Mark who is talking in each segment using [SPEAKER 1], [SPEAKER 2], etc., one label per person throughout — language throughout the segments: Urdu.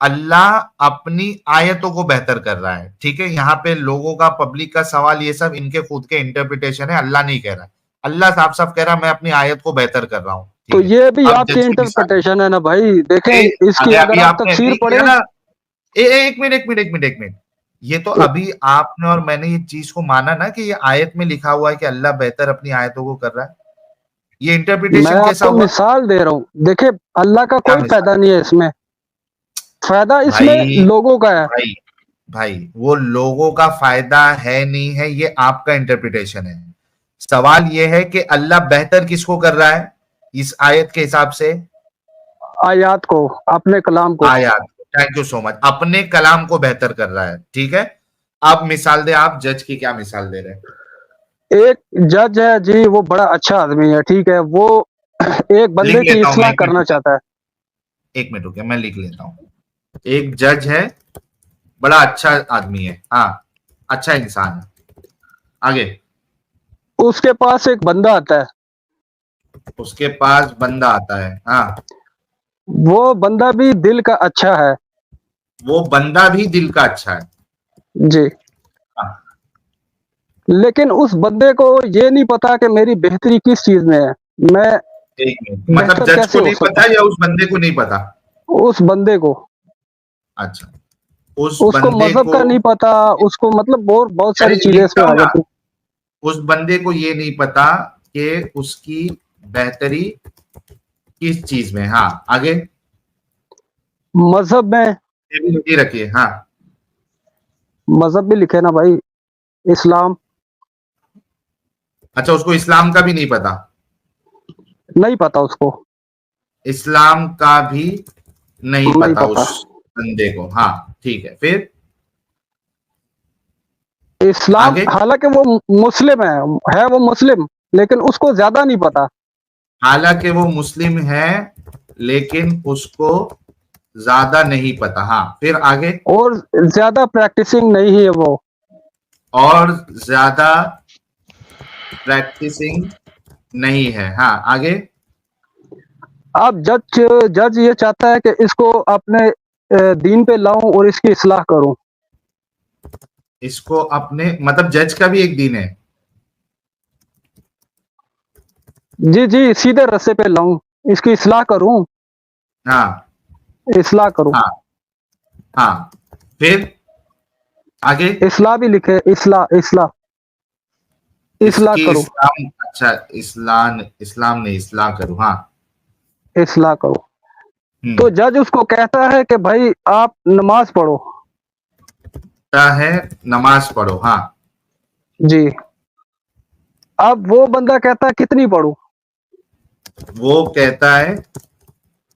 [SPEAKER 1] اللہ اپنی آیتوں کو بہتر کر رہا ہے. ٹھیک ہے, یہاں پہ لوگوں کا, پبلک کا سوال, یہ سب ان کے خود کے انٹرپریٹیشن ہے, اللہ نہیں کہہ رہا. اللہ صاف صاف کہہ رہا میں اپنی آیت کو بہتر کر رہا ہوں.
[SPEAKER 2] تو
[SPEAKER 1] ٹھیک ہے,
[SPEAKER 2] یہ بھی
[SPEAKER 1] اب
[SPEAKER 2] آپ کی
[SPEAKER 1] جج کی مثال
[SPEAKER 2] انٹرپریٹیشن ہے نا بھائی. دیکھیں اس کی اگر
[SPEAKER 1] ابھی
[SPEAKER 2] آپ
[SPEAKER 1] آپ نے
[SPEAKER 2] تفسیر
[SPEAKER 1] نہیں کیا
[SPEAKER 2] پڑھیں
[SPEAKER 1] نا. ایک منٹ, یہ تو ابھی آپ نے اور میں نے یہ چیز کو مانا نا کہ یہ آیت میں لکھا ہوا ہے کہ اللہ بہتر اپنی آیتوں کو کر رہا ہے. یہ
[SPEAKER 2] میں
[SPEAKER 1] انٹرپریٹیشن
[SPEAKER 2] آپ
[SPEAKER 1] کیسا
[SPEAKER 2] کو
[SPEAKER 1] ہوا؟
[SPEAKER 2] مثال دے رہا ہوں. دیکھیں اللہ کا
[SPEAKER 1] کیا
[SPEAKER 2] کوئی
[SPEAKER 1] مثال؟
[SPEAKER 2] فائدہ نہیں ہے اس میں, فائدہ اس میں
[SPEAKER 1] بھائی
[SPEAKER 2] لوگوں کا ہے.
[SPEAKER 1] بھائی بھائی وہ لوگوں کا فائدہ ہے نہیں ہے, یہ آپ کا انٹرپریٹیشن ہے. سوال یہ ہے کہ اللہ بہتر کس کو کر رہا ہے اس آیت کے حساب سے؟
[SPEAKER 2] آیات کو, اپنے کلام کو.
[SPEAKER 1] آیات. تھینک یو سو مچ. اپنے کلام کو بہتر کر رہا ہے. ٹھیک ہے, آپ مثال دیں. آپ جج کی کیا مثال دے رہے ہیں؟
[SPEAKER 2] ایک جج ہے جی, وہ بڑا اچھا آدمی ہے, ٹھیک ہے, وہ ایک
[SPEAKER 1] لکھ
[SPEAKER 2] بندے کی
[SPEAKER 1] لیتا ہوں میں,
[SPEAKER 2] اصلاح کرنا چاہتا ہے.
[SPEAKER 1] ایک منٹ رکے, میں لکھ لیتا ہوں. ایک جج ہے, بڑا اچھا آدمی ہے, ہاں اچھا انسان ہے. آگے.
[SPEAKER 2] اس کے پاس ایک بندہ آتا ہے.
[SPEAKER 1] اس کے پاس بندہ آتا ہے, ہاں.
[SPEAKER 2] وہ بندہ بھی دل کا اچھا ہے.
[SPEAKER 1] وہ بندہ بھی دل کا اچھا ہے.
[SPEAKER 2] جی.
[SPEAKER 1] ہاں.
[SPEAKER 2] لیکن اس بندے کو یہ نہیں پتا کہ میری بہتری کس چیز میں ہے, میں
[SPEAKER 1] ایک منٹ, مطلب
[SPEAKER 2] بہتر
[SPEAKER 1] جج
[SPEAKER 2] کیسے
[SPEAKER 1] کو
[SPEAKER 2] ہو
[SPEAKER 1] نہیں
[SPEAKER 2] سکتا
[SPEAKER 1] پتا یا اس بندے کو نہیں پتا؟
[SPEAKER 2] ہوں. اس بندے کو,
[SPEAKER 1] اچھا, اس
[SPEAKER 2] اس کو
[SPEAKER 1] بندے
[SPEAKER 2] مذہب
[SPEAKER 1] کو
[SPEAKER 2] کا نہیں پتا, اس کو مطلب بہت
[SPEAKER 1] چلیے
[SPEAKER 2] ساری چیزیں اس
[SPEAKER 1] لکھتا
[SPEAKER 2] میں آ
[SPEAKER 1] ہوں نا.
[SPEAKER 2] جاتی.
[SPEAKER 1] اس بندے کو یہ نہیں پتا کہ اس کی بہتری کس چیز میں. ہاں آگے.
[SPEAKER 2] مذہب میں,
[SPEAKER 1] یہ بھی لکھی رکھیے. ہاں,
[SPEAKER 2] مذہب بھی لکھے نا بھائی, اسلام.
[SPEAKER 1] اچھا, اس کو اسلام کا بھی نہیں پتا.
[SPEAKER 2] نہیں پتا اس کو,
[SPEAKER 1] اسلام کا بھی نہیں
[SPEAKER 2] نہیں
[SPEAKER 1] پتا
[SPEAKER 2] پتا.
[SPEAKER 1] اس بندے کو. ہاں ٹھیک ہے, پھر
[SPEAKER 2] اسلام,
[SPEAKER 1] آگے.
[SPEAKER 2] حالانکہ وہ مسلم ہے وہ مسلم, لیکن اس کو زیادہ نہیں پتا.
[SPEAKER 1] حالانکہ وہ مسلم ہے لیکن اس کو زیادہ نہیں پتا. ہاں, پھر آگے.
[SPEAKER 2] اور زیادہ پریکٹسنگ نہیں ہے وہ.
[SPEAKER 1] اور زیادہ پریکٹسنگ نہیں ہے. ہاں آگے.
[SPEAKER 2] اب جج یہ چاہتا ہے کہ اس کو اپنے دین پہ لاؤں اور اس کی اصلاح کروں.
[SPEAKER 1] اس کو اپنے, مطلب جج کا بھی ایک دین ہے.
[SPEAKER 2] جی جی, سیدھے رستے پہ لاؤں, اس کی اصلاح کروں,
[SPEAKER 1] ہاں
[SPEAKER 2] اصلاح کروں.
[SPEAKER 1] ہاں ہاں, پھر آگے.
[SPEAKER 2] اصلاح بھی لکھے, اصلاح اصلاح
[SPEAKER 1] اس
[SPEAKER 2] اصلاح
[SPEAKER 1] کی
[SPEAKER 2] کروں,
[SPEAKER 1] اسلام. اچھا, اسلام نہیں, اصلاح کرو. ہاں.
[SPEAKER 2] اصلاح کروں.
[SPEAKER 1] ہوں.
[SPEAKER 2] تو جج اس کو کہتا ہے کہ بھائی آپ نماز پڑھو.
[SPEAKER 1] ہے نماز پڑھو. ہاں.
[SPEAKER 2] جی. اب وہ بندہ کہتا ہے کتنی پڑھوں.
[SPEAKER 1] وہ کہتا ہے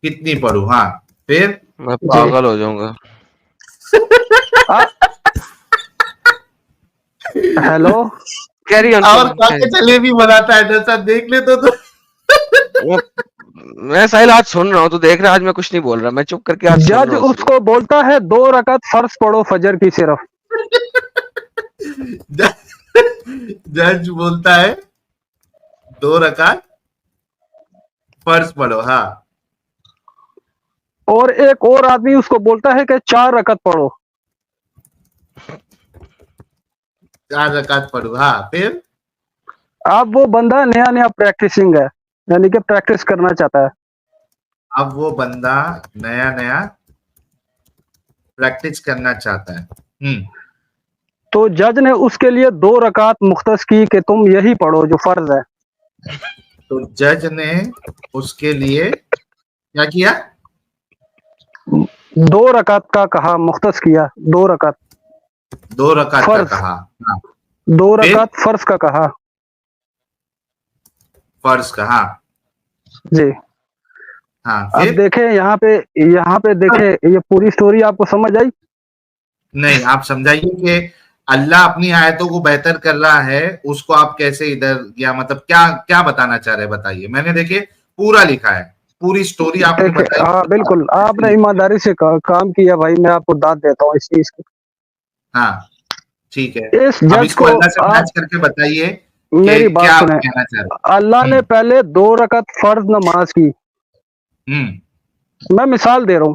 [SPEAKER 1] کتنی پڑھوں. ہاں, پھر
[SPEAKER 3] میں
[SPEAKER 2] جی.
[SPEAKER 3] پاگل ہو جاؤں گا.
[SPEAKER 2] ہیلو,
[SPEAKER 3] کیری آن
[SPEAKER 1] اور چلے بھی بناتا ہے جیسا دیکھ لے تو.
[SPEAKER 3] میں ساحل آج سن رہا ہوں تو دیکھ رہا, آج میں کچھ نہیں بول رہا, میں چپ کر کے آج سن
[SPEAKER 2] جج
[SPEAKER 3] رہا ہوں
[SPEAKER 2] اس
[SPEAKER 3] صرف.
[SPEAKER 2] کو بولتا ہے 2 رکعت فرض پڑھو فجر کی صرف.
[SPEAKER 1] جج بولتا ہے 2 رکعت فرض پڑھو. ہاں.
[SPEAKER 2] اور ایک اور آدمی اس کو بولتا ہے کہ 4 رکعت پڑھو.
[SPEAKER 1] 4 رکعت پڑھو. ہاں, پھر
[SPEAKER 2] اب وہ بندہ نیا پریکٹسنگ ہے, یعنی کہ پریکٹس کرنا چاہتا ہے.
[SPEAKER 1] اب وہ بندہ نیا پریکٹس کرنا چاہتا ہے.
[SPEAKER 2] تو جج نے اس کے لیے 2 رکعت مختص کی کہ تم یہی پڑھو جو فرض ہے.
[SPEAKER 1] تو جج نے اس کے لیے کیا کیا؟
[SPEAKER 2] 2 رکعت کا کہا, مختص کیا. 2 رکعت
[SPEAKER 1] 2 رکعت کا
[SPEAKER 2] فرض,
[SPEAKER 1] کہا. ہاں,
[SPEAKER 2] 2
[SPEAKER 1] پھر
[SPEAKER 2] رکعت فرض کا کہا.
[SPEAKER 1] فرض کا. ہاں.
[SPEAKER 2] جی.
[SPEAKER 1] ہاں,
[SPEAKER 2] اب
[SPEAKER 1] پھر
[SPEAKER 2] دیکھیں یہاں پہ دیکھیں, یہ پوری سٹوری آپ کو سمجھ آئی؟
[SPEAKER 1] نہیں, آپ سمجھائیے کہ اللہ اپنی آیتوں کو بہتر کر رہا ہے, اس کو آپ کیسے ادھر یا مطلب کیا بتانا چاہ رہے بتائیے. میں نے دیکھیے پورا لکھا ہے, پوری سٹوری آپ نے
[SPEAKER 2] دیکھیں,
[SPEAKER 1] بتائی.
[SPEAKER 2] ہاں بالکل, آپ نے ایمانداری سے کام کیا بھائی, میں آپ کو داد دیتا ہوں اس چیز کی.
[SPEAKER 1] ہاں ٹھیک ہے,
[SPEAKER 2] اس
[SPEAKER 1] اب
[SPEAKER 2] جج
[SPEAKER 1] اس کو
[SPEAKER 2] کو
[SPEAKER 1] اللہ سے
[SPEAKER 2] آپ
[SPEAKER 1] میچ کر کے بتائیے کہ
[SPEAKER 2] میری بات
[SPEAKER 1] کیا آپ
[SPEAKER 2] سنیں.
[SPEAKER 1] کہنا چاہ رہے
[SPEAKER 2] اللہ
[SPEAKER 1] ہیں.
[SPEAKER 2] نے پہلے 2 رکعت فرض نماز کی. میں مثال دے رہا ہوں.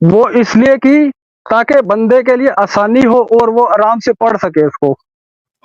[SPEAKER 2] وہ اس لیے کی تاکہ بندے کے لیے آسانی ہو اور وہ آرام سے پڑھ سکے اس کو.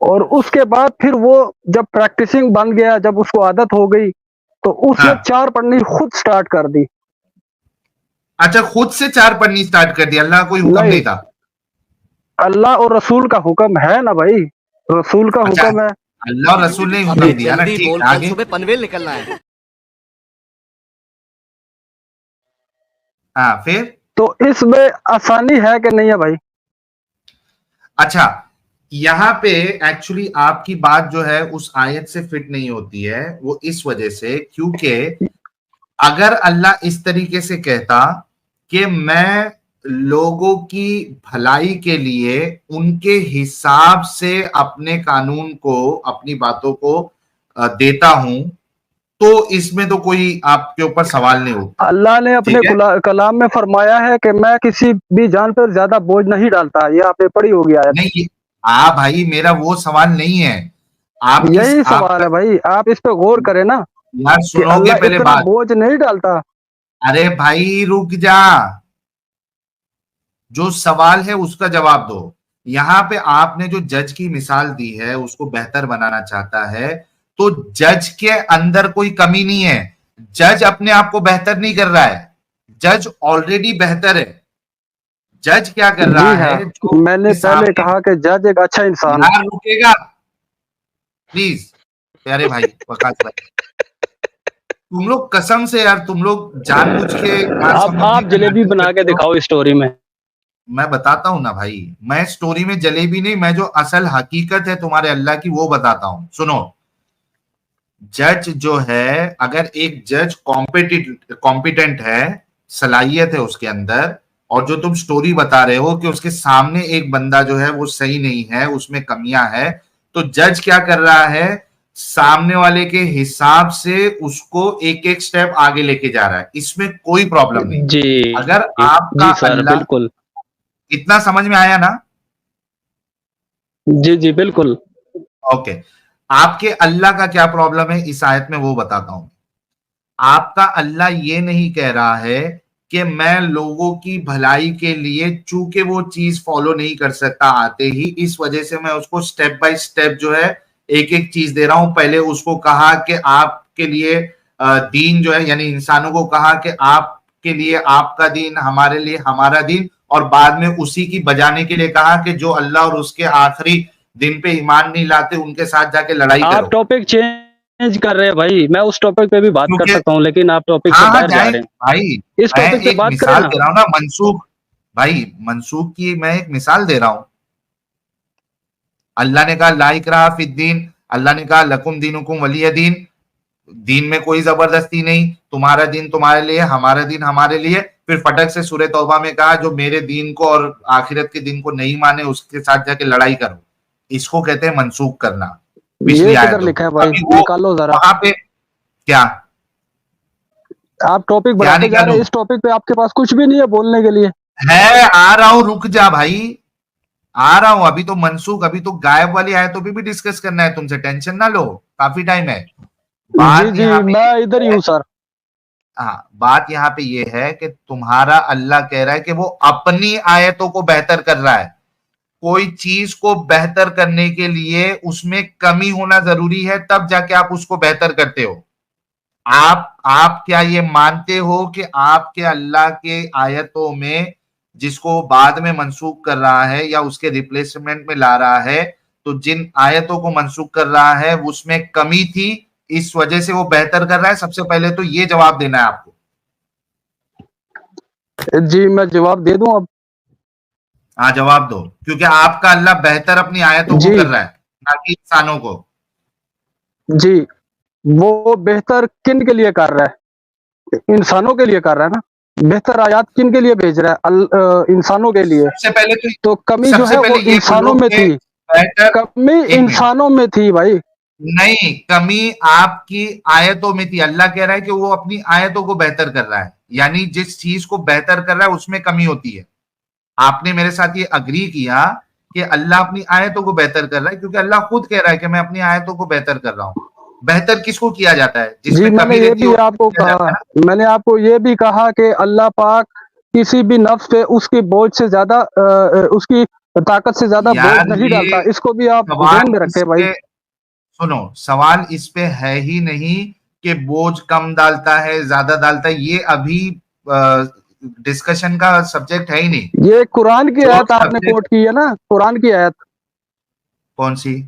[SPEAKER 2] اور اس کے بعد پھر وہ جب پریکٹسنگ بن گیا, جب اس کو عادت ہو گئی, تو اس نے
[SPEAKER 1] ہاں
[SPEAKER 2] 4 پڑھنی خود سٹارٹ کر دی.
[SPEAKER 1] اچھا خود سے 4 پڑھنی سٹارٹ کر دی, اللہ کا کوئی حکم
[SPEAKER 2] نہیں,
[SPEAKER 1] نہیں تھا.
[SPEAKER 2] اللہ اور رسول کا حکم ہے نا بھائی, رسول کا
[SPEAKER 1] اچھا
[SPEAKER 2] حکم ہے.
[SPEAKER 1] اللہ اور رسول نے حکم دیا نا, ٹھیک ہے آگے.
[SPEAKER 4] پنویل نکلنا ہے.
[SPEAKER 1] ہاں پھر
[SPEAKER 2] تو اس میں آسانی ہے کہ نہیں ہے بھائی؟
[SPEAKER 1] اچھا یہاں پہ ایکچولی آپ کی بات جو ہے اس آیت سے فٹ نہیں ہوتی ہے, وہ اس وجہ سے کیونکہ اگر اللہ اس طریقے سے کہتا کہ میں لوگوں کی بھلائی کے لیے ان کے حساب سے اپنے قانون کو, اپنی باتوں کو دیتا ہوں, تو اس میں تو کوئی آپ کے اوپر سوال نہیں ہوتا.
[SPEAKER 2] اللہ نے اپنے
[SPEAKER 1] ٹھیک ہے,
[SPEAKER 2] کلام میں فرمایا ہے کہ میں کسی بھی جان پر زیادہ بوجھ نہیں ڈالتا. یہ آپ نے پڑھی ہوگی آیت.
[SPEAKER 1] نہیں بھائی میرا وہ سوال نہیں ہے, آپ
[SPEAKER 2] یہی
[SPEAKER 1] آپ
[SPEAKER 2] سوال ہے بھائی, آپ اس پہ غور کریں نا
[SPEAKER 1] یار
[SPEAKER 2] کہ
[SPEAKER 1] سنو گے
[SPEAKER 2] اللہ
[SPEAKER 1] پہلے
[SPEAKER 2] اتنا
[SPEAKER 1] بات.
[SPEAKER 2] بوجھ نہیں ڈالتا.
[SPEAKER 1] ارے بھائی رک جا, جو سوال ہے اس کا جواب دو. یہاں پہ آپ نے جو جج کی مثال دی ہے اس کو بہتر بنانا چاہتا ہے, تو جج کے اندر کوئی کمی نہیں ہے. جج اپنے آپ کو بہتر نہیں کر رہا ہے, جج آلریڈی بہتر ہے. جج کیا کر
[SPEAKER 2] جی
[SPEAKER 1] رہا
[SPEAKER 2] ہاں,
[SPEAKER 1] ہے, جو
[SPEAKER 2] میں نے پہلے کہا کہ جج ایک اچھا انسان ہے.
[SPEAKER 1] یار رکے گا پلیز پیارے بھائی وقاص بھائی, تم لوگ قسم سے یار تم لوگ جان بوجھ کے بات سمجھنے
[SPEAKER 2] آپ
[SPEAKER 1] کا
[SPEAKER 2] جلیبی
[SPEAKER 1] ناٹک
[SPEAKER 2] بنا کے
[SPEAKER 1] کرتے ہو.
[SPEAKER 2] دکھاؤ اسٹوری میں.
[SPEAKER 1] میں بتاتا ہوں نا بھائی, میں سٹوری میں جلیبی نہیں, میں جو اصل حقیقت ہے تمہارے اللہ کی وہ بتاتا ہوں. سنو, جج جو ہے, اگر ایک جج کمپیٹنٹ ہے, صلاحیت ہے اس کے اندر, اور جو تم سٹوری بتا رہے ہو کہ اس کے سامنے ایک بندہ جو ہے وہ صحیح نہیں ہے, اس میں کمیاں ہے, تو جج کیا کر رہا ہے, سامنے والے کے حساب سے اس کو ایک ایک سٹیپ آگے لے کے جا رہا ہے. اس میں کوئی پرابلم نہیں.
[SPEAKER 2] جی
[SPEAKER 1] اگر آپ
[SPEAKER 2] جی
[SPEAKER 1] کا
[SPEAKER 2] سر,
[SPEAKER 1] اللہ,
[SPEAKER 2] بالکل.
[SPEAKER 1] اتنا سمجھ میں آیا نا؟
[SPEAKER 2] جی جی بالکل.
[SPEAKER 1] اوکے, آپ کے اللہ کا کیا پرابلم ہے اس آیت میں وہ بتاتا ہوں. آپ کا اللہ یہ نہیں کہہ رہا ہے کہ میں لوگوں کی بھلائی کے لیے, چونکہ وہ چیز فالو نہیں کر سکتا آتے ہی, اس وجہ سے میں اس کو سٹیپ بائی سٹیپ جو ہے ایک ایک چیز دے رہا ہوں. پہلے اس کو کہا کہ آپ کے لیے دین جو ہے, یعنی انسانوں کو کہا کہ آپ کے لیے آپ کا دین, ہمارے لیے ہمارا دین, اور بعد میں اسی کی بجانے کے لیے کہا کہ جو اللہ اور اس کے آخری دن پہ ایمان نہیں لاتے ان کے ساتھ جا کے لڑائی کرو.
[SPEAKER 2] آپ ٹاپک چینج کر رہے ہیں بھائی, میں اس ٹاپک پہ بھی بات کر
[SPEAKER 1] کیونکہ
[SPEAKER 2] سکتا ہوں, لیکن آپ ٹاپک سے
[SPEAKER 1] ہاں
[SPEAKER 2] باہر جا
[SPEAKER 1] جائیں
[SPEAKER 2] رہے ہیں.
[SPEAKER 1] بھائی,
[SPEAKER 2] اس
[SPEAKER 1] میں
[SPEAKER 2] ٹاپک پہ
[SPEAKER 1] ایک
[SPEAKER 2] بات کریں
[SPEAKER 1] مثال
[SPEAKER 2] نا.
[SPEAKER 1] دے رہا ہوں نا, منسوخ بھائی, منسوخ کی میں ایک مثال دے رہا ہوں. اللہ نے کہا لا اکراہ فی الدین, اللہ نے کہا لکم دینکم ولی دین, دین میں کوئی زبردستی نہیں, تمہارا دین تمہارے لیے, ہمارا دین ہمارے لیے. پھر فٹک سے سورہ توبہ میں کہا جو میرے دین کو اور آخرت کے دین کو نہیں مانے اس کے ساتھ جا کے لڑائی کرو. اس کو کہتے ہیں منسوخ کرنا پچھلی
[SPEAKER 2] یہ کدھر
[SPEAKER 1] آیتوں
[SPEAKER 2] لکھا ہے
[SPEAKER 1] کو.
[SPEAKER 2] بھائی,
[SPEAKER 1] ابھی وہ
[SPEAKER 2] نکالو ذرا.
[SPEAKER 1] وہاں پہ کیا
[SPEAKER 2] آپ ٹاپک
[SPEAKER 1] کیا
[SPEAKER 2] بڑھاتے جا رہے
[SPEAKER 1] نکالوں
[SPEAKER 2] ہیں, اس ٹاپک پہ آپ کے پاس کچھ بھی نہیں ہے بولنے کے لیے.
[SPEAKER 1] ہے, آ رہا ہوں, رک جا بھائی, آ رہا ہوں. ابھی تو منسوخ, ابھی تو غائب والی آیتوں پہ بھی ڈسکس کرنا ہے تم سے, ٹینشن نہ لو, کافی ٹائم ہے.
[SPEAKER 2] جی
[SPEAKER 1] بات
[SPEAKER 2] جی,
[SPEAKER 1] یہاں پہ
[SPEAKER 2] میں ادھر ہی ہوں سر.
[SPEAKER 1] ہاں, بات یہاں پہ یہ ہے کہ تمہارا اللہ کہہ رہا ہے کہ وہ اپنی آیتوں کو بہتر کر رہا ہے. کوئی چیز کو بہتر کرنے کے لیے اس میں کمی ہونا ضروری ہے, تب جا کے آپ اس کو بہتر کرتے ہو. آپ کیا یہ مانتے ہو کہ آپ کے اللہ کے آیتوں میں جس کو بعد میں منسوخ کر رہا ہے یا اس کے ریپلیسمنٹ میں لا رہا ہے, تو جن آیتوں کو منسوخ کر رہا ہے اس میں کمی تھی, اس وجہ سے وہ بہتر کر رہا ہے؟ سب سے پہلے تو یہ جواب دینا ہے آپ کو.
[SPEAKER 2] جی میں جواب دے دوں اب.
[SPEAKER 1] ہاں جواب دو, کیونکہ آپ کا اللہ بہتر اپنی آیتوں کو
[SPEAKER 2] جی
[SPEAKER 1] کر رہا ہے نہ کہ انسانوں کو.
[SPEAKER 2] جی, وہ بہتر کن کے لیے کر رہا ہے؟ انسانوں کے لیے کر رہا ہے نا. بہتر آیات کن کے لیے بھیج رہا ہے؟ انسانوں کے لیے.
[SPEAKER 1] سب سے پہلے تو
[SPEAKER 2] تو کمی
[SPEAKER 1] سب
[SPEAKER 2] جو
[SPEAKER 1] سے
[SPEAKER 2] ہے وہ
[SPEAKER 1] پہلے یہ
[SPEAKER 2] انسانوں
[SPEAKER 1] بولو
[SPEAKER 2] میں
[SPEAKER 1] کہ
[SPEAKER 2] تھی,
[SPEAKER 1] بہتر,
[SPEAKER 2] کمی
[SPEAKER 1] ایک منٹ,
[SPEAKER 2] انسانوں میں تھی بھائی.
[SPEAKER 1] نہیں, کمی آپ کی آیتوں میں تھی. اللہ کہہ رہا ہے کہ وہ اپنی آیتوں کو بہتر کر رہا ہے, یعنی جس چیز کو بہتر کر رہا ہے اس میں کمی ہوتی ہے. آپ نے میرے ساتھ یہ اگری کیا کہ اللہ اپنی آیتوں کو بہتر کر رہا ہے, کیونکہ اللہ خود کہہ رہا ہے کہ میں اپنی آیتوں کو بہتر کر رہا ہوں. بہتر کس کو کیا جاتا ہے؟ جس
[SPEAKER 2] جی
[SPEAKER 1] میں
[SPEAKER 2] میں نے
[SPEAKER 1] کمی
[SPEAKER 2] یہ
[SPEAKER 1] رہتی ہے
[SPEAKER 2] بھی
[SPEAKER 1] اس
[SPEAKER 2] آپ
[SPEAKER 1] کو
[SPEAKER 2] کو
[SPEAKER 1] کیا
[SPEAKER 2] کہا،
[SPEAKER 1] جاتا ہے
[SPEAKER 2] میں نے آپ کو یہ بھی کہا کہ اللہ پاک کسی بھی نفس پہ اس کی بوجھ سے زیادہ اس کی طاقت سے زیادہ
[SPEAKER 1] نا؟
[SPEAKER 2] بوجھ
[SPEAKER 1] یار
[SPEAKER 2] نہیں ڈالتا،
[SPEAKER 1] یہ
[SPEAKER 2] اس کو بھی آپ ذہن
[SPEAKER 1] سوال
[SPEAKER 2] میں
[SPEAKER 1] اس
[SPEAKER 2] رکھیں بھائی۔
[SPEAKER 1] پہ سنو، سوال اس پہ ہے ہی نہیں کہ بوجھ کم ڈالتا ہے زیادہ ڈالتا ہے، یہ ابھی ڈسکشن کا سبجیکٹ ہے ہی نہیں.
[SPEAKER 2] یہ قرآن کی
[SPEAKER 1] جو
[SPEAKER 2] آیت آپ نے
[SPEAKER 1] سبجیکٹ
[SPEAKER 2] کوٹ کی ہے نا، قرآن کی آیت،
[SPEAKER 1] کون سی؟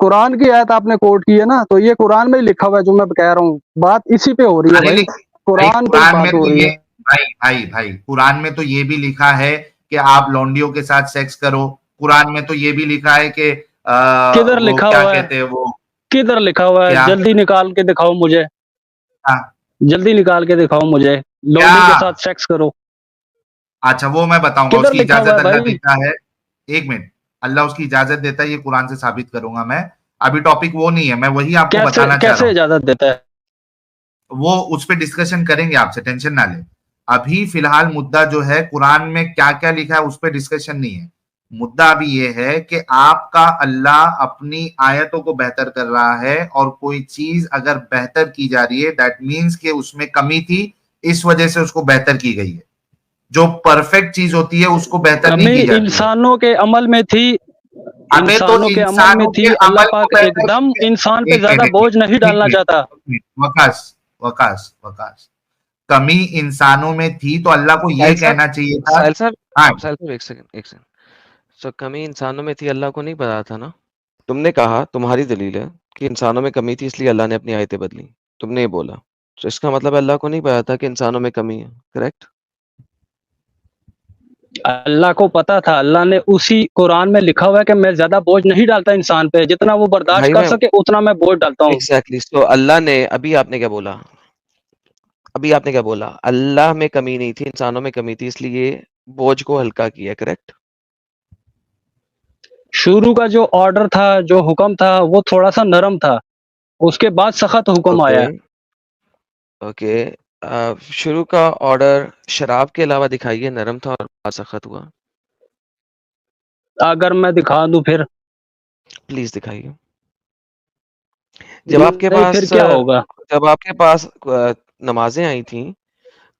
[SPEAKER 2] قرآن کی آیت آپ نے کوٹ کی ہے نا، تو یہ قرآن میں ہی لکھا ہوا ہے جو میں کہہ رہا ہوں، بات اسی پہ ہو رہی ہے
[SPEAKER 1] ارے
[SPEAKER 2] بھائی،
[SPEAKER 1] بھائی
[SPEAKER 2] قرآن پہ ہی
[SPEAKER 1] قرآن میں
[SPEAKER 2] بات ہو
[SPEAKER 1] تو
[SPEAKER 2] رہی
[SPEAKER 1] یہ
[SPEAKER 2] ہے۔
[SPEAKER 1] بھائی قرآن میں تو یہ بھی لکھا ہے کہ آپ لونڈیوں کے ساتھ سیکس کرو. قرآن میں تو یہ بھی لکھا ہے کہ
[SPEAKER 2] کدھر
[SPEAKER 1] وہ
[SPEAKER 2] لکھا
[SPEAKER 1] کیا
[SPEAKER 2] ہوا ہے؟
[SPEAKER 1] کہتے ہیں وہ
[SPEAKER 2] کدھر لکھا ہوا ہے؟
[SPEAKER 1] کیا
[SPEAKER 2] جلدی نکال کے دکھاؤ مجھے، جلدی نکال کے دکھاؤ مجھے،
[SPEAKER 1] کیا
[SPEAKER 2] لونڈی کے ساتھ سیکس کرو،
[SPEAKER 1] اچھا وہ میں بتاؤں گا، اس
[SPEAKER 2] کدھر
[SPEAKER 1] کی
[SPEAKER 2] لکھا ہوا
[SPEAKER 1] اجازت
[SPEAKER 2] ہے
[SPEAKER 1] اللہ
[SPEAKER 2] بھائی؟
[SPEAKER 1] دیتا ہے. ایک منٹ، اللہ اس کی اجازت دیتا ہے، یہ قرآن سے ثابت کروں گا میں. ابھی ٹاپک وہ نہیں ہے، میں وہی آپ کو
[SPEAKER 2] کیسے
[SPEAKER 1] بتانا چاہ رہا
[SPEAKER 2] کیسے
[SPEAKER 1] ہوں.
[SPEAKER 2] اجازت دیتا ہے؟
[SPEAKER 1] وہ اس پہ ڈسکشن کریں گے آپ سے، ٹینشن نہ لیں. ابھی فی الحال مدعا جو ہے قرآن میں کیا کیا لکھا ہے اس پہ ڈسکشن نہیں ہے. مدعا ابھی یہ ہے کہ آپ کا اللہ اپنی آیتوں کو بہتر کر رہا ہے، اور کوئی چیز اگر بہتر کی جا رہی ہے دیٹ مینس کہ اس میں کمی تھی، اس وجہ سے اس کو بہتر کی گئی ہے. جو پرفیکٹ چیز ہوتی ہے اس کو بہتر نہیں
[SPEAKER 2] ابھی
[SPEAKER 1] کی جاتی ہے.
[SPEAKER 2] انسانوں کے عمل میں تھی،
[SPEAKER 1] ابے تو
[SPEAKER 2] انسانوں کے عمل میں
[SPEAKER 1] انسانوں
[SPEAKER 2] تھی،
[SPEAKER 1] کے
[SPEAKER 2] اللہ
[SPEAKER 1] عمل کو
[SPEAKER 2] پاک ایک
[SPEAKER 1] بہتر
[SPEAKER 2] دم انسان پہ
[SPEAKER 1] ایک
[SPEAKER 2] زیادہ
[SPEAKER 1] منٹ
[SPEAKER 2] بوجھ نہیں
[SPEAKER 1] ایک
[SPEAKER 2] ڈالنا
[SPEAKER 1] منٹ
[SPEAKER 2] چاہتا۔
[SPEAKER 1] ایک منٹ وقاص کمی انسانوں میں تھی تو اللہ کو یہ
[SPEAKER 3] ساحل صاحب
[SPEAKER 1] کہنا چاہیے تھا.
[SPEAKER 3] ساحل صاحب
[SPEAKER 1] ہاں
[SPEAKER 3] ساحل صاحب ایک سیکنڈ. سو کمی انسانوں میں تھی، اللہ کو نہیں پتا تھا نا. تم نے کہا، تمہاری دلیل ہے کہ انسانوں میں کمی تھی اس لیے اللہ نے اپنی آیتیں بدلی. تم نے یہ بولا، تو اس کا مطلب اللہ کو نہیں پتا تھا کہ انسانوں میں کمی ہے، کریکٹ؟
[SPEAKER 2] اللہ کو پتا تھا، اللہ نے اسی قرآن میں لکھا ہوا ہے کہ میں زیادہ بوجھ نہیں ڈالتا انسان پہ، جتنا وہ برداشت
[SPEAKER 3] بھائی
[SPEAKER 2] کر
[SPEAKER 3] میں
[SPEAKER 2] سکے اتنا میں بوجھ ڈالتا ہوں۔
[SPEAKER 3] ایگزیکٹلی. سو اللہ نے ابھی آپ نے کیا بولا؟ اللہ میں کمی نہیں تھی، انسانوں میں کمی تھی، اس لیے بوجھ کو ہلکا کیا، کریکٹ؟
[SPEAKER 2] شروع کا جو آرڈر تھا، جو حکم تھا، وہ تھوڑا سا نرم تھا، اس کے بعد سخت حکم
[SPEAKER 3] اوکے
[SPEAKER 2] آیا۔
[SPEAKER 3] اوکے. شروع کا آرڈر شراب کے علاوہ دکھائیے، نرم تھا اور بعد سخت ہوا.
[SPEAKER 2] اگر میں دکھا دوں پھر؟
[SPEAKER 3] پلیز دکھائیے. جب آپ
[SPEAKER 2] نہیں پھر کیا ہوگا؟
[SPEAKER 3] کے پاس نمازیں آئی تھیں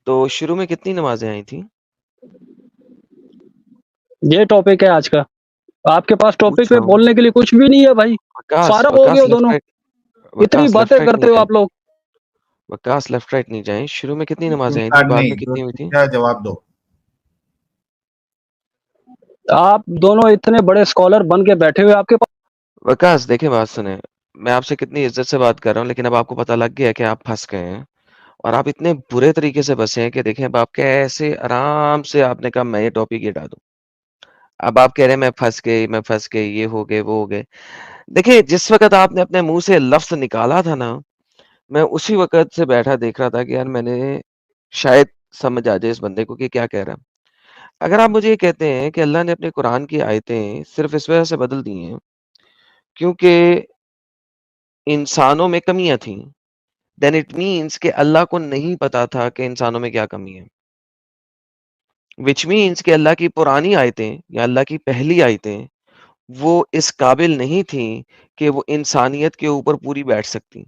[SPEAKER 3] تو شروع میں کتنی نمازیں آئی تھیں؟
[SPEAKER 2] یہ ٹاپک ہے آج کا، آپ کے پاس ٹاپک
[SPEAKER 3] پوچھ
[SPEAKER 2] پہ
[SPEAKER 3] رہا ہوں.
[SPEAKER 2] بولنے کے لیے کچھ بھی نہیں ہے بھائی، فارغ ہو گئے ہو دونوں، اتنی باتیں کرتے ہو آپ لوگ۔
[SPEAKER 3] وکاس لیفٹ رائٹ نہیں جائیں. شروع میں کتنی نمازیں آئی تھیں،
[SPEAKER 1] اسٹارٹ
[SPEAKER 3] بعد
[SPEAKER 1] نہیں
[SPEAKER 3] میں
[SPEAKER 1] جو
[SPEAKER 3] کتنی ہوئی تھیں؟
[SPEAKER 1] پوچھا ہے جواب دو.
[SPEAKER 2] آپ دونوں اتنے بڑے اسکالر بن کے بیٹھے ہوئے، آپ کے پاس
[SPEAKER 3] وکاس دیکھیں، بات سنیں. میں آپ سے کتنی عزت سے بات کر رہا ہوں، لیکن اب آپ کو پتہ لگ گیا کہ آپ پھنس گئے ہیں، اور آپ اتنے برے طریقے سے بسے ہیں کہ دیکھیں اب آپ کیسے آرام سے آپ نے کہا میں یہ ٹاپک یہ ڈالوں. اب آپ کہہ رہے ہیں میں پھنس گئی، یہ ہو گئے، وہ ہو گئے. دیکھیں جس وقت آپ نے اپنے منہ سے لفظ نکالا تھا نا، میں اسی وقت سے بیٹھا دیکھ رہا تھا کہ یار میں نے شاید سمجھ آ جائے اس بندے کو کہ کیا کہہ رہا ہے. اگر آپ مجھے یہ کہتے ہیں کہ اللہ نے اپنے قرآن کی آیتیں صرف اس وجہ سے بدل دی ہیں کیونکہ انسانوں میں کمیاں تھیں، دین اٹ مینس کہ اللہ کو نہیں پتا تھا کہ انسانوں میں کیا کمی ہے، وچ مینس کہ اللہ کی پرانی آیتیں یا اللہ کی پہلی آیتیں وہ اس قابل نہیں تھیں کہ وہ انسانیت کے اوپر پوری بیٹھ سکتی.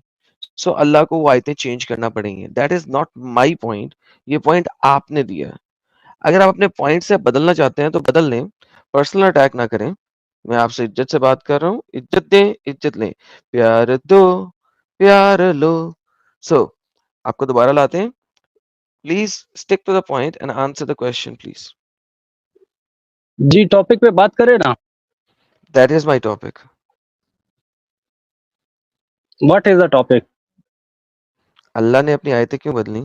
[SPEAKER 3] سو اللہ کو وہ آیتیں چینج کرنا پڑیں گے. That is not my point, یہ پوائنٹ آپ نے دیا. اگر آپ اپنے پوائنٹ سے بدلنا چاہتے ہیں تو بدل لیں، پرسنل اٹیک نہ کریں. میں آپ سے عزت سے بات کر رہا ہوں، عزت دیں، عزت لیں، پیار دو، پیار لو. سو آپ کو دوبارہ لاتے ہیں. Please stick to the point and answer the question please.
[SPEAKER 2] جی ٹاپک پہ بات کریں نا.
[SPEAKER 3] That is my topic.
[SPEAKER 2] What is the topic?
[SPEAKER 3] اللہ نے اپنی آیتیں کیوں بدلی؟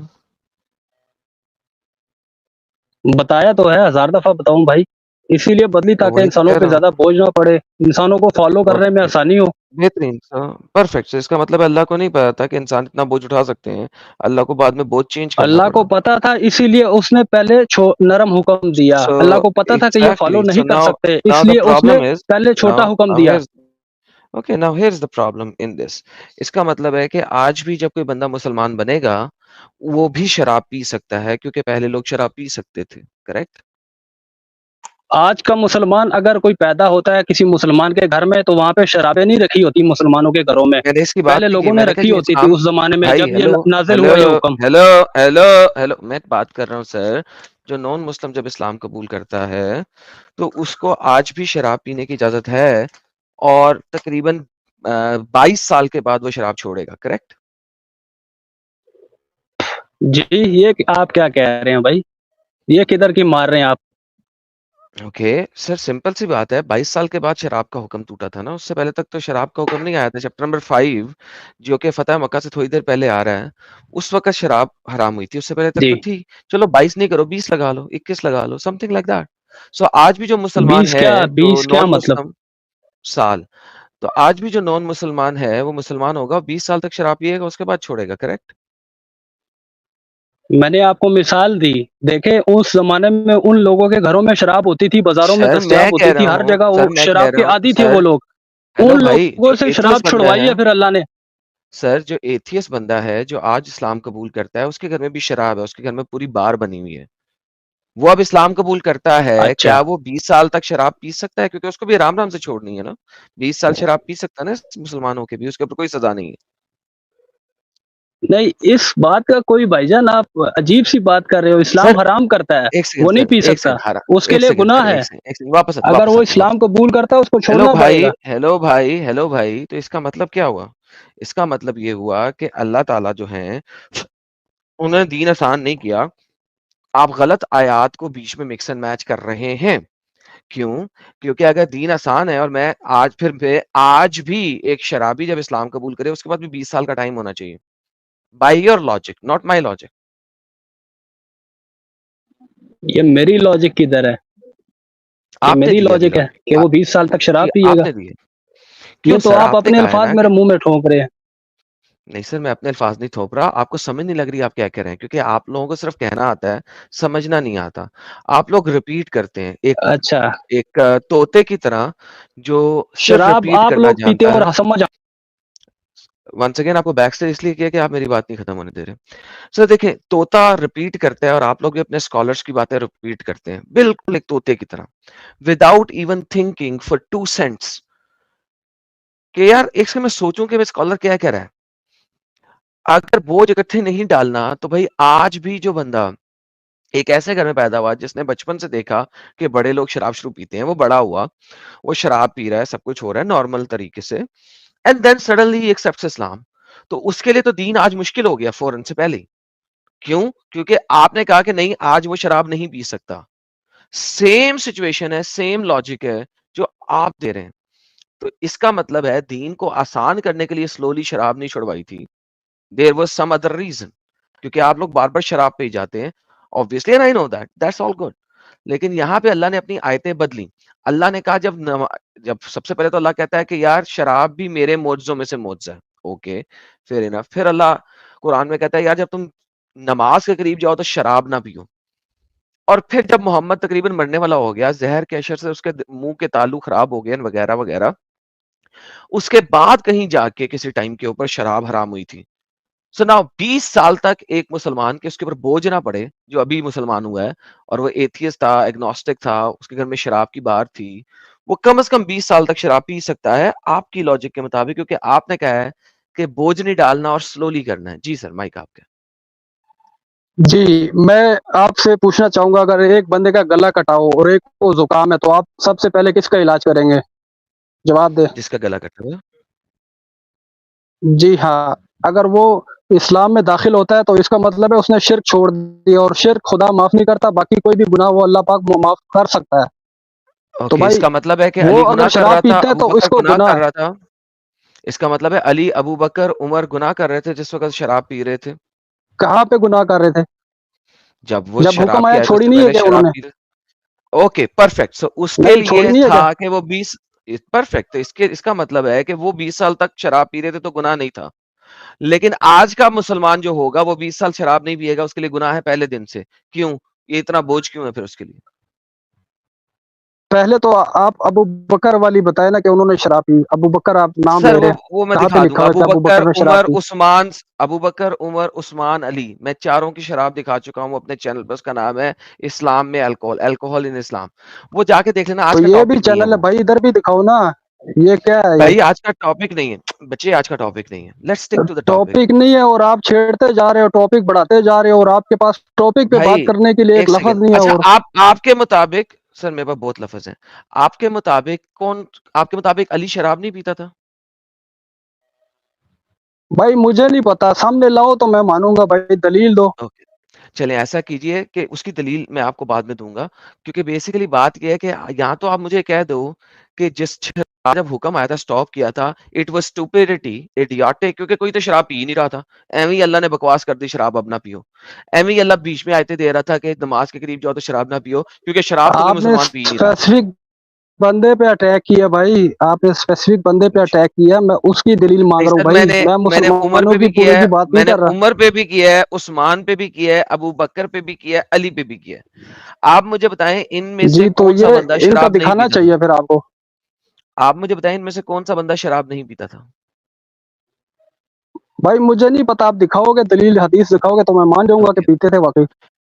[SPEAKER 2] بتایا تو ہے، 1000 دفعہ بتاؤں بھائی، اسی لیے بدلی
[SPEAKER 3] تو
[SPEAKER 2] تاکہ
[SPEAKER 3] وہی تو
[SPEAKER 2] انسانوں
[SPEAKER 3] کہہ
[SPEAKER 2] پہ
[SPEAKER 3] رہا
[SPEAKER 2] زیادہ
[SPEAKER 3] ہوں.
[SPEAKER 2] بوجھ نہ پڑے، انسانوں کو فالو کرنے میں
[SPEAKER 3] اوکے،
[SPEAKER 2] آسانی ہو۔
[SPEAKER 3] بہترین. پرفیکٹ. اس کا مطلب اللہ کو نہیں پتا تھا کہ انسان اتنا بوجھ اٹھا سکتے ہیں، اللہ کو بعد میں بوجھ چینج کرنا
[SPEAKER 2] اللہ
[SPEAKER 3] پڑا.
[SPEAKER 2] کو پتا تھا، اسی لیے اس نے پہلے نرم حکم دیا۔
[SPEAKER 3] سو
[SPEAKER 2] اللہ کو پتا تھا کہ یہ فالو
[SPEAKER 3] ایگزیکٹلی. سو
[SPEAKER 2] نہیں کر
[SPEAKER 3] ناؤ
[SPEAKER 2] سکتے،
[SPEAKER 3] ناؤ
[SPEAKER 2] اس
[SPEAKER 3] دا
[SPEAKER 2] لیے اس نے
[SPEAKER 3] پرابلم از
[SPEAKER 2] پہلے
[SPEAKER 3] ناؤ
[SPEAKER 2] چھوٹا حکم
[SPEAKER 3] ناؤ
[SPEAKER 2] دیا۔
[SPEAKER 3] Here's okay now here's the problem in this. اس کا مطلب ہے کہ آج بھی جب کوئی بندہ مسلمان بنے گا وہ بھی شراب پی سکتا ہے کیونکہ پہلے لوگ شراب پی سکتے تھے، کریکٹ؟
[SPEAKER 2] آج کا مسلمان اگر کوئی پیدا ہوتا ہے کسی مسلمان کے گھر میں تو وہاں پہ شرابیں نہیں رکھی ہوتی مسلمانوں کے گھروں میں.
[SPEAKER 3] میں نے اس کی بات
[SPEAKER 2] پہلے
[SPEAKER 3] نہیں کی،
[SPEAKER 2] لوگوں
[SPEAKER 3] میں
[SPEAKER 2] نے
[SPEAKER 3] نے کہا
[SPEAKER 2] رکھی
[SPEAKER 3] جی
[SPEAKER 2] ہوتی تھی
[SPEAKER 3] اسلام
[SPEAKER 2] اس زمانے میں
[SPEAKER 3] بھائی
[SPEAKER 2] جب
[SPEAKER 3] ہیلو
[SPEAKER 2] یہ نازل
[SPEAKER 3] ہیلو
[SPEAKER 2] ہوا یہ حکم.
[SPEAKER 3] ہیلو ہیلو ہیلو میں بات کر رہا ہوں سر. جو نان مسلم جب اسلام قبول کرتا ہے تو اس کو آج بھی شراب پینے کی اجازت ہے اور تقریباً 22 سال کے بعد وہ شراب چھوڑے گا. کریکٹ؟
[SPEAKER 2] جی یہ آپ کیا کہہ رہے ہیں بھائی؟ یہ کدھر کی مار رہے ہیں آپ؟
[SPEAKER 3] اوکے سر، سمپل سی بات ہے. 22 سال کے بعد شراب کا حکم ٹوٹا تھا نا. اس سے پہلے تک تو شراب کا حکم نہیں آیا تھا. چیپٹر نمبر 5 جو کہ فتح مکہ سے تھوڑی دیر پہلے آ رہا ہے، اس وقت شراب حرام ہوئی تھی. اس سے پہلے تک
[SPEAKER 2] جی
[SPEAKER 3] تو تھی. چلو 22 نہیں کرو، 20 لگا لو، 21 لگا لو، سم تھنگ لائک دیٹ. سو آج بھی جو مسلمان
[SPEAKER 2] 20
[SPEAKER 3] ہے
[SPEAKER 2] کیا
[SPEAKER 3] تو
[SPEAKER 2] 20 کیا
[SPEAKER 3] نان
[SPEAKER 2] مطلب؟
[SPEAKER 3] مسلم سال، تو آج بھی جو نان مسلمان ہے وہ مسلمان ہوگا، 20 سال تک شراب پیے گا، اس کے بعد چھوڑے گا. کریکٹ؟
[SPEAKER 2] میں نے آپ کو مثال دی. دیکھیں اس زمانے میں ان لوگوں کے گھروں میں شراب ہوتی تھی، بازاروں میں
[SPEAKER 3] سر میں
[SPEAKER 2] دستیاب
[SPEAKER 3] کہہ
[SPEAKER 2] ہوتی
[SPEAKER 3] رہا
[SPEAKER 2] تھی، ہر
[SPEAKER 3] ہوں
[SPEAKER 2] جگہ وہ
[SPEAKER 3] سر میں کہہ
[SPEAKER 2] شراب
[SPEAKER 3] رہا
[SPEAKER 2] کے
[SPEAKER 3] ہوں
[SPEAKER 2] عادی تھے
[SPEAKER 3] سر
[SPEAKER 2] وہ لوگ.
[SPEAKER 3] ہیلو
[SPEAKER 2] ان
[SPEAKER 3] بھائی،
[SPEAKER 2] لوگوں
[SPEAKER 3] جو
[SPEAKER 2] سے شراب
[SPEAKER 3] ایتھیس بندہ
[SPEAKER 2] چھڑوائی
[SPEAKER 3] ہے
[SPEAKER 2] ہے پھر اللہ نے.
[SPEAKER 3] سر، جو ایتھیس بندہ ہے جو آج اسلام قبول کرتا ہے، اس کے گھر میں بھی شراب ہے، اس کے گھر میں پوری بار بنی ہوئی ہے. وہ اب اسلام قبول کرتا ہے،
[SPEAKER 2] اچھا
[SPEAKER 3] کیا وہ 20 سال تک شراب پی سکتا ہے؟ کیونکہ اس کو بھی آرام آرام سے چھوڑنی ہے نا. 20 سال شراب پی سکتا ہے نا مسلمانوں کے بھی، اس کے اوپر کوئی سزا نہیں ہے.
[SPEAKER 2] نہیں، اس بات کا کوئی بھائی جان آپ عجیب سی بات کر رہے ہو.
[SPEAKER 3] سر
[SPEAKER 2] اسلام حرام کرتا ہے،
[SPEAKER 3] ایک سیکنڈ
[SPEAKER 2] وہ نہیں
[SPEAKER 3] سر،
[SPEAKER 2] پی
[SPEAKER 3] ایک
[SPEAKER 2] سکتا.
[SPEAKER 3] سیکنڈ ہارا،
[SPEAKER 2] اس کے
[SPEAKER 3] ایک
[SPEAKER 2] لیے
[SPEAKER 3] سیکنڈ سر،
[SPEAKER 2] گناہ ہے.
[SPEAKER 3] ایک سیکنڈ، ایک سیکنڈ، واپس آتے
[SPEAKER 2] اگر
[SPEAKER 3] واپس
[SPEAKER 2] وہ
[SPEAKER 3] آتے ہیں، واپس
[SPEAKER 2] اسلام
[SPEAKER 3] آتے
[SPEAKER 2] قبول کرتا ہے اس کو
[SPEAKER 3] ہیں. ہیلو
[SPEAKER 2] چھوڑنا پڑے
[SPEAKER 3] بھائی،
[SPEAKER 2] گا.
[SPEAKER 3] ہیلو بھائی، ہیلو بھائی، تو اس کا مطلب کیا ہوا؟ اس کا مطلب یہ ہوا کہ اللہ تعالیٰ جو ہیں انہوں نے دین آسان نہیں کیا. آپ غلط آیات کو بیچ میں مکس اینڈ میچ کر رہے ہیں. کیوں؟ کیونکہ اگر دین آسان ہے اور میں آج بھی ایک شرابی جب اسلام قبول کرے اس کے بعد بھی 20 سال کا ٹائم ہونا چاہیے. By your logic, not my logic.
[SPEAKER 2] یہ میری لاجک کدھر ہے؟ یہ
[SPEAKER 3] آپ نے
[SPEAKER 2] میری
[SPEAKER 3] دی ابھی
[SPEAKER 2] لاجک ہے
[SPEAKER 3] لاجک،
[SPEAKER 2] کہ وہ 20 سال تک
[SPEAKER 3] جی
[SPEAKER 2] شراب پیے
[SPEAKER 3] آپ
[SPEAKER 2] گا.
[SPEAKER 3] نے دی ہے.
[SPEAKER 2] یہ
[SPEAKER 3] کیوں
[SPEAKER 2] تو
[SPEAKER 3] سر؟
[SPEAKER 2] آپ
[SPEAKER 3] آپ نے
[SPEAKER 2] اپنے
[SPEAKER 3] کہا ہے
[SPEAKER 2] الفاظ
[SPEAKER 3] نا کہ
[SPEAKER 2] میرے منہ میں ٹھونک رہے ہیں.
[SPEAKER 3] نہیں سر، میں اپنے الفاظ نہیں تھوپ رہا. آپ کو سمجھ نہیں لگ رہی آپ کیا کہہ رہے ہیں، کیونکہ آپ لوگوں کو صرف کہنا آتا ہے، سمجھنا نہیں آتا. آپ لوگ ریپیٹ کرتے ہیں
[SPEAKER 2] اچھا،
[SPEAKER 3] ایک طوطے کی طرح جو صرف
[SPEAKER 2] شراب
[SPEAKER 3] ریپیٹ
[SPEAKER 2] آپ
[SPEAKER 3] کرنا
[SPEAKER 2] لوگ پیتے
[SPEAKER 3] جانتا
[SPEAKER 2] ہو
[SPEAKER 3] ہے.
[SPEAKER 2] اور سمجھ.
[SPEAKER 3] ونس اگین آپ کو بیک سے اس لیے کیا کہ آپ میری بات نہیں ختم ہونے دے رہے. سر دیکھیں، طوطا ریپیٹ کرتا ہے اور آپ لوگ بھی اپنے اسکالرس کی باتیں ریپیٹ کرتے ہیں بالکل ایک طوطے کی طرح، without even thinking for 2 cents کہ یار ایک سے میں سوچوں کہ میں اسکالر کیا کہہ رہا ہے. اگر بوجھ اکٹھے نہیں ڈالنا تو بھائی آج بھی جو بندہ ایک ایسے گھر میں پیدا ہوا جس نے بچپن سے دیکھا کہ بڑے لوگ شراب شروع پیتے ہیں، وہ بڑا ہوا، وہ شراب پی رہا ہے، سب کچھ ہو رہا ہے نارمل طریقے سے، اینڈ دین سڈنلی ہی ایکسپٹس اسلام، تو اس کے لیے تو دین آج مشکل ہو گیا فوراً سے پہلے. کیوں؟ کیونکہ آپ نے کہا کہ نہیں آج وہ شراب نہیں پی سکتا. سیم سچویشن ہے، سیم لاجک ہے جو آپ دے رہے ہیں. تو اس کا مطلب ہے دین کو آسان کرنے کے لیے سلولی شراب نہیں چھڑوائی تھی. There was some other reason. کیونکہ آپ لوگ بار بار شراب پہ ہی جاتے ہیں. obviously and I know that that's all good. لیکن یہاں پہ اللہ نے اپنی آیتیں بدلی. اللہ نے کہا جب سب سے پہلے تو اللہ کہتا ہے کہ یار شراب بھی میرے معجزوں میں سے معجزہ ہے. اوکے فیر انف. پھر اللہ قرآن میں کہتا ہے یار جب تم نماز کے قریب جاؤ تو شراب نہ پیو. اور پھر جب محمد تقریباً مرنے والا ہو گیا، زہر کے اشر سے اس کے منہ کے تالو خراب ہو گئے وغیرہ وغیرہ، اس کے بعد کہیں جا کے کسی ٹائم کے اوپر شراب حرام ہوئی تھی. سو ناؤ 20 سال تک ایک مسلمان کے اس کے اوپر بوجھ نہ پڑے جو ابھی مسلمان ہوا ہے اور وہ ایتھیسٹ تھا، ایگنوسٹک تھا، اس کے گھر میں شراب کی بار تھی، وہ کم از کم 20 سال تک شراب پی سکتا ہے آپ کی لاجک کے مطابق، کیونکہ آپ نے کہا ہے کہ بوجھ نہیں ڈالنا اور سلولی کرنا ہے. جی سر، مائک آپ کا.
[SPEAKER 2] جی میں آپ سے پوچھنا چاہوں گا، اگر ایک بندے کا گلا کٹاؤ اور ایک کو زکام ہے تو آپ سب سے پہلے کس کا علاج کریں گے؟ جواب دے.
[SPEAKER 3] جس کا گلا کٹا ہوا.
[SPEAKER 2] جی ہاں، اگر وہ اسلام میں داخل ہوتا ہے تو اس کا مطلب ہے اس نے شرک چھوڑ دیا، اور شرک خدا معاف نہیں کرتا، باقی کوئی بھی گناہ وہ اللہ پاک معاف کر سکتا ہے. تو
[SPEAKER 3] اوکے، اس
[SPEAKER 2] بھائی
[SPEAKER 3] کا مطلب ہے کہ
[SPEAKER 2] وہ
[SPEAKER 3] علی
[SPEAKER 2] اگر
[SPEAKER 3] گناہ کر رہا
[SPEAKER 2] شراب
[SPEAKER 3] تھا،
[SPEAKER 2] پیتا ہے
[SPEAKER 3] ابو
[SPEAKER 2] تو اس
[SPEAKER 3] بکر
[SPEAKER 2] کو
[SPEAKER 3] گناہ
[SPEAKER 2] گناہ
[SPEAKER 3] کر
[SPEAKER 2] ہے.
[SPEAKER 3] رہا تھا. اس کا مطلب ہے علی، ابو بکر، عمر گناہ کر رہے تھے جس وقت شراب پی رہے تھے.
[SPEAKER 2] کہاں پہ گناہ کر رہے تھے؟
[SPEAKER 3] جب وہ
[SPEAKER 2] جب حکم
[SPEAKER 3] شراب کی
[SPEAKER 2] آیا
[SPEAKER 3] آیت اس
[SPEAKER 2] چھوڑی
[SPEAKER 3] سے
[SPEAKER 2] نہیں ہے
[SPEAKER 3] پہلے
[SPEAKER 2] کیا انہوں
[SPEAKER 3] شراب
[SPEAKER 2] نے؟
[SPEAKER 3] پی رہے. Okay perfect. سو اس کے
[SPEAKER 2] نہیں چھوڑی
[SPEAKER 3] لیے
[SPEAKER 2] نہیں ہے
[SPEAKER 3] تھا
[SPEAKER 2] کیا؟
[SPEAKER 3] کہ وہ 20 پرفیکٹ. اس کا مطلب ہے کہ وہ 20 سال تک شراب پی رہے تھے تو گناہ نہیں تھا. لیکن آج کا مسلمان جو ہوگا وہ 20 سال شراب نہیں پیے گا، اس کے لیے گناہ ہے پہلے دن سے. کیوں؟ یہ اتنا بوجھ کیوں ہے پھر اس کے لیے؟
[SPEAKER 2] پہلے تو آپ ابو بکر والی بتائے نا کہ انہوں نے شراب پی. ابو بکر آپ نام
[SPEAKER 3] سر
[SPEAKER 2] لے رہے ہیں,
[SPEAKER 3] وہ میں
[SPEAKER 2] کہاں پہ
[SPEAKER 3] دکھا دوں
[SPEAKER 2] لکھا
[SPEAKER 3] گا.
[SPEAKER 2] ہوا ہے کہ ابو بکر نے شراب پی؟
[SPEAKER 3] ابو بکر عمر عثمان علی, میں چاروں کی شراب دکھا چکا ہوں اپنے چینل پر. اس کا نام ہے اسلام میں الکوہل ان اسلام. وہ جا کے دیکھ لینا. آج
[SPEAKER 2] تو
[SPEAKER 3] کا
[SPEAKER 2] یہ بھی
[SPEAKER 3] ٹاپک نہیں ہے
[SPEAKER 2] چینل ہے
[SPEAKER 3] وہ
[SPEAKER 2] بھائی, ادھر بھی دکھاؤ نا. یہ کیا ہے؟
[SPEAKER 3] بھائی, آج کا ٹاپک نہیں ہے بچے, آج کا ٹاپک نہیں ہے. Let's stick to the topic.
[SPEAKER 2] Topic نہیں ہے اور آپ چھیڑتے جا رہے ہو, ٹاپک بڑھاتے جا رہے ہو, اور آپ کے پاس ٹاپک پہ بات
[SPEAKER 3] بھائی
[SPEAKER 2] کرنے کے لیے ایک
[SPEAKER 3] ایک
[SPEAKER 2] لفظ
[SPEAKER 3] سیکنڈ,
[SPEAKER 2] نہیں ہے.
[SPEAKER 3] اچھا
[SPEAKER 2] اور
[SPEAKER 3] آپ کے مطابق, سر میرے پاس بہت لفظ ہیں. آپ کے مطابق علی شراب نہیں پیتا تھا؟
[SPEAKER 2] بھائی مجھے نہیں پتا, سامنے لاؤ تو میں مانوں گا بھائی, دلیل دو.
[SPEAKER 3] اوکے, چلیں ایسا کیجئے کہ اس کی دلیل میں آپ کو بعد میں دوں گا, کیونکہ بیسیکلی بات یہ ہے کہ یہاں تو آپ مجھے کہہ دو کہ جب حکم آیا تھا اسٹاپ کیا تھا, اٹ واز اسٹوپڈٹی, ایڈیاٹک, کیونکہ کوئی تو شراب پی نہیں رہا تھا. ایویں اللہ نے بکواس کر دی شراب اب نہ پیو. ایویں اللہ بیچ میں آیتیں دے رہا تھا کہ نماز کے قریب جاؤ تو شراب نہ پیو, کیونکہ شراب تو کوئی
[SPEAKER 2] آپ نے
[SPEAKER 3] مسلمان پی نہیں رہا.
[SPEAKER 2] اسپیسیفک بندے پہ اٹیک کیا بھائی, آپ نے اسپیسیفک بندے پہ اٹیک کیا. میں اس کی دلیل مانگ
[SPEAKER 3] نہیں
[SPEAKER 2] رہا ہوں
[SPEAKER 3] سر,
[SPEAKER 2] بھائی, میں
[SPEAKER 3] میں نے عمر
[SPEAKER 2] مسلمانوں
[SPEAKER 3] پہ بھی
[SPEAKER 2] کی
[SPEAKER 3] کیا
[SPEAKER 2] پورے
[SPEAKER 3] ہے,
[SPEAKER 2] کی بات
[SPEAKER 3] میں
[SPEAKER 2] نہیں
[SPEAKER 3] نے
[SPEAKER 2] کر رہا.
[SPEAKER 3] عمر پہ بھی کیا ہے, عثمان پہ بھی کیا ہے, ابو بکر پہ بھی کیا ہے, علی پہ بھی کیا ہے. آپ مجھے بتائیں ان میں سے
[SPEAKER 2] جی تو
[SPEAKER 3] کون سا
[SPEAKER 2] یہ
[SPEAKER 3] بندہ
[SPEAKER 2] ان کا
[SPEAKER 3] شراب نہیں
[SPEAKER 2] دکھانا
[SPEAKER 3] پیتا تھا؟
[SPEAKER 2] چاہیے پھر آپ کو.
[SPEAKER 3] آپ مجھے بتائیں ان میں سے کون سا بندہ شراب نہیں پیتا تھا؟
[SPEAKER 2] بھائی مجھے نہیں پتا, آپ دکھاؤ گے دلیل حدیث دکھاؤ گے تو میں مان جاؤں گا کہ
[SPEAKER 3] اوکے,
[SPEAKER 2] پیتے تھے واقعی.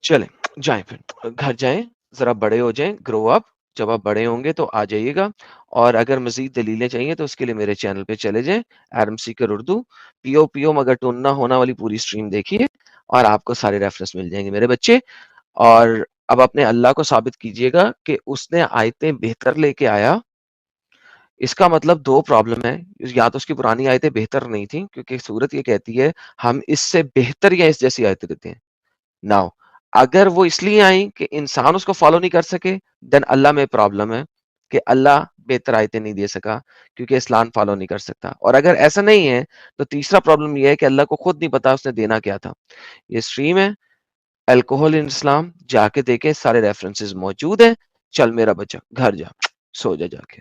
[SPEAKER 3] چلیں جائیں, پھر گھر جائیں, ذرا بڑے ہو جائیں, گرو اپ. جب آپ بڑے ہوں گے تو آ جائیے گا, اور اگر مزید دلیلیں چاہیے تو اس کے لیے میرے چینل پہ چلے جائیں, ایڈم سیکر اردو. پیو مگر ٹون نہ ہونا والی پوری سٹریم دیکھیے, اور آپ کو سارے ریفرنس مل جائیں گے میرے بچے. اور اب اپنے اللہ کو ثابت کیجئے گا کہ اس نے آیتیں بہتر لے کے آیا. اس کا مطلب دو پرابلم ہے, یا تو اس کی پرانی آیتیں بہتر نہیں تھیں, کیونکہ صورت یہ کہتی ہے ہم اس سے بہتر یا اس جیسی آیتیں دیتے ہیں. ناؤ اگر وہ اس لیے آئیں کہ انسان اس کو فالو نہیں کر سکے, دین اللہ میں پرابلم ہے کہ اللہ بہتر آیتیں نہیں دے سکا کیونکہ اسلام فالو نہیں کر سکتا. اور اگر ایسا نہیں ہے تو تیسرا پرابلم یہ ہے کہ اللہ کو خود نہیں پتا اس نے دینا کیا تھا. یہ سٹریم ہے الکوہل ان اسلام, جا کے دیکھیں سارے ریفرنسز موجود ہیں. چل میرا بچہ گھر جا, سو جا کے.